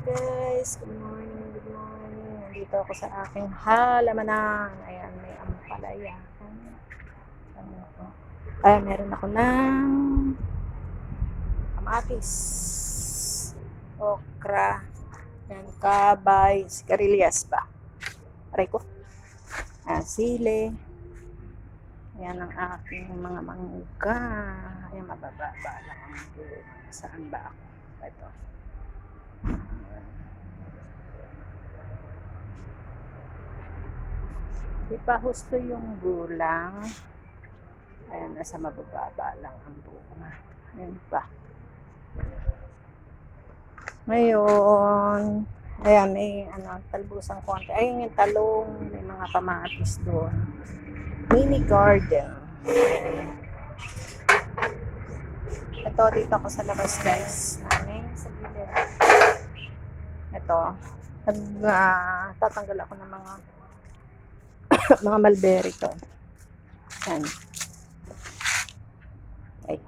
Guys, good morning, good morning. Nandito ako sa aking halamanan. Ayan, may ampalaya. Ano ako? Ayan, meron ako ng kamatis, okra, ayan, kabay, sigarilyas ba? Aray ko. Ayan, sili. Ayan ang aking mga mangga. Ayan, mababa lang ang dulo. Saan ba ako? Ito. Di pa husto yung gulang. Ayan, nasa mabababa lang ang bunga. Ayan pa. Ngayon, ayan, may talbusang konti. Ayun yung talong, may mga kamatis doon. Mini garden. Ito, dito ako sa labas, guys. Ayan, sa gilid. Ito, tatanggal ako ng mga mga mulberry to. Ayan. Ay.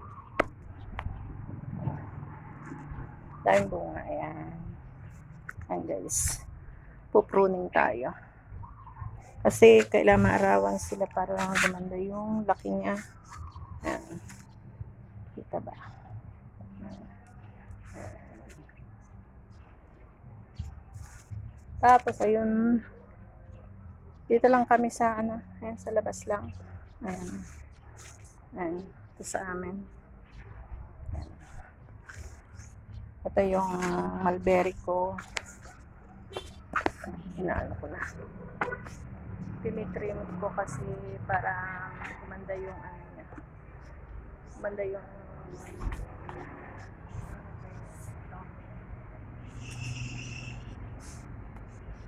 Daming bunga. Ayan. Ayan, guys. Pupruning tayo. Kasi kailangan maarawan sila para gumanda yung laki niya. Ayan. Kita ba? Tapos, ayun. Dito lang kami sa, ayan, sa labas lang. Ayan. Ayan. Ito sa amin. Ayan. Ito yung mulberry ko. Inaano ko na. Tinitrim ko kasi para gumanda yung niya. Gumanda yung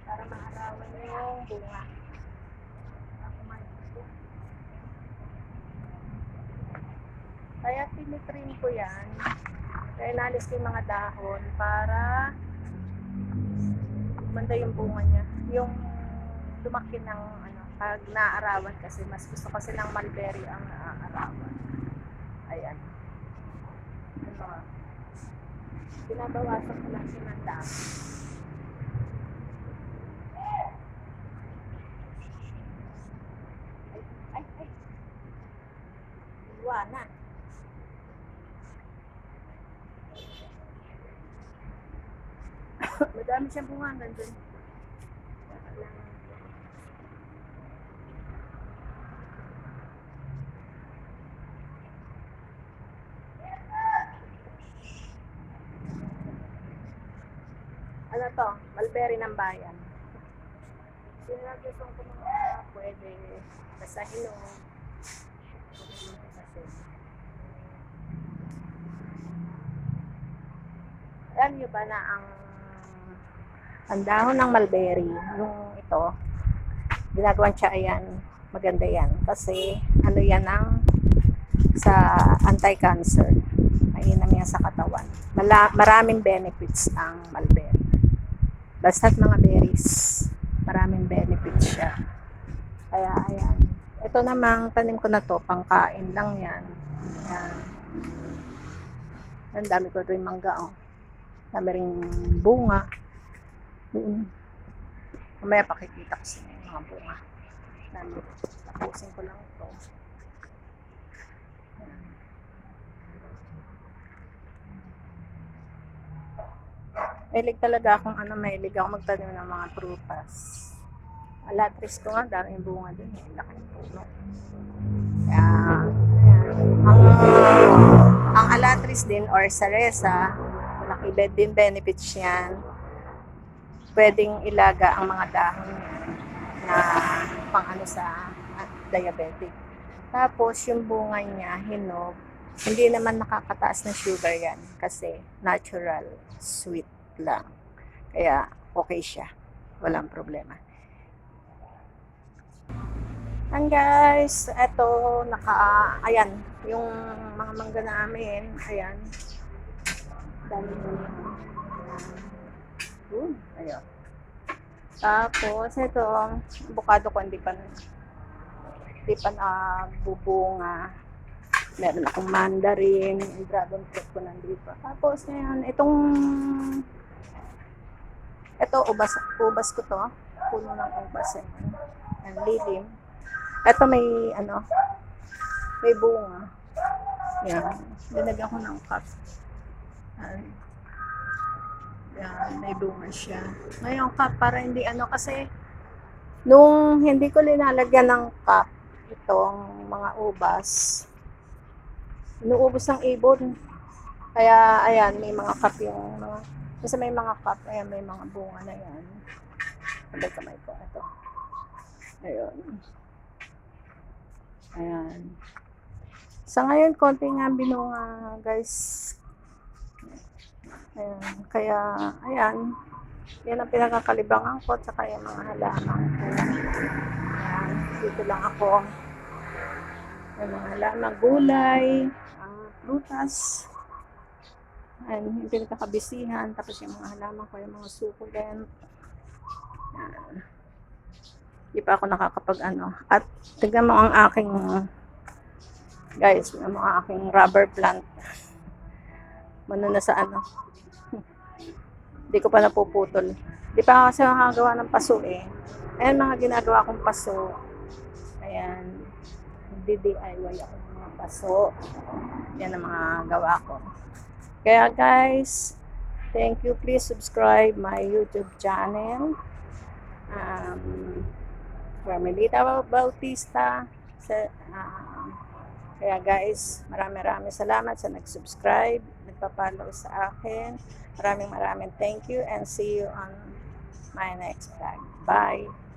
para maarawan yung bunga. Kaya tinitrim ko yan. Kaya inalis ko yung mga dahon para gumanda yung bunga niya. Yung lumaki ng pag naaarawan kasi mas gusto kasi ng mulberry ang naaarawan. Ayan. Binabawasan ko lang siya ng dahon. Ay. Iwana. Madami siyang bunga hanggang dun. Ano to? Mulberry ng bayan. Sino na gusto ko mga pwede basta hinog. Alam nyo ba na ang dahon ng mulberry, yung ito, ginagawan siya, ayan, maganda yan. Kasi, yan ang sa anti-cancer. Mainam yan sa katawan. Maraming benefits ang mulberry. Basta't mga berries, maraming benefits siya. Kaya, ayan. Ito namang tanim ko na to, pangkain lang yan. Ayan. Ang dami ko rin mangga, oh. Dami rin bunga. Mamaya pakikita ko sa mga bunga. Tapusin ko lang ito. Mahilig talaga akong mahilig ako magtanim ng mga prutas. Alatris ko nga, daming bunga din. Laking puno. Kaya, ang alatris din or saresa, malaki din benefits yan. Pwedeng ilaga ang mga dahon na pang sa diabetic. Tapos yung bunga niya, hinog, hindi naman nakakataas ng sugar yan kasi natural sweet lang. Kaya okay siya. Walang problema. And guys, eto ayan, yung mga mangga namin, ayan. Dami ayun. Tapos ito, avocado ko hindi pa bubunga. Meron akong mandarin, yung dragon fruit ko nandito. Tapos ngayon, itong Ito, ubas ko to. Puno ng ubas. Ayan. Ang lilim. Ito may bunga. Yan. Dinagyan ko ng cup. Yan, may bunga siya. Ngayon cup, para hindi kasi, nung hindi ko linalagyan ng cup, itong mga ubas, inuubos ng ibon. Kaya, ayan, may mga cup yung mga, kasi may mga cup, ayan, may mga bunga na yan. Sabay kamay ko, ito. Ayun. Ayan. Sa ngayon, konti nga binunga, guys. Ayan. Kaya, ayan. Yan ang pinagkakalibangan ko, tsaka yung mga halaman ko. Ayan. Dito lang ako. Yung mga halaman, gulay, prutas. Ayan, yung pinagkakabisihan. Tapos yung mga halaman ko, yung mga sukulent. Ayan. Hindi pa ako nakakapag At tignan mo ang aking guys, yung mga aking rubber plant. Na sa Hindi ko pa napuputol. Hindi pa kasi nakagawa ng paso eh. Ayan mga ginagawa kong paso. Ayan. DIY ako ng mga paso. Yan ang mga gawa ko. Kaya guys, thank you. Please subscribe my YouTube channel. Carmelita Bautista. Kaya guys, maraming salamat sa nag-subscribe, nagpa-follow sa akin. Maraming thank you and see you on my next vlog. Bye!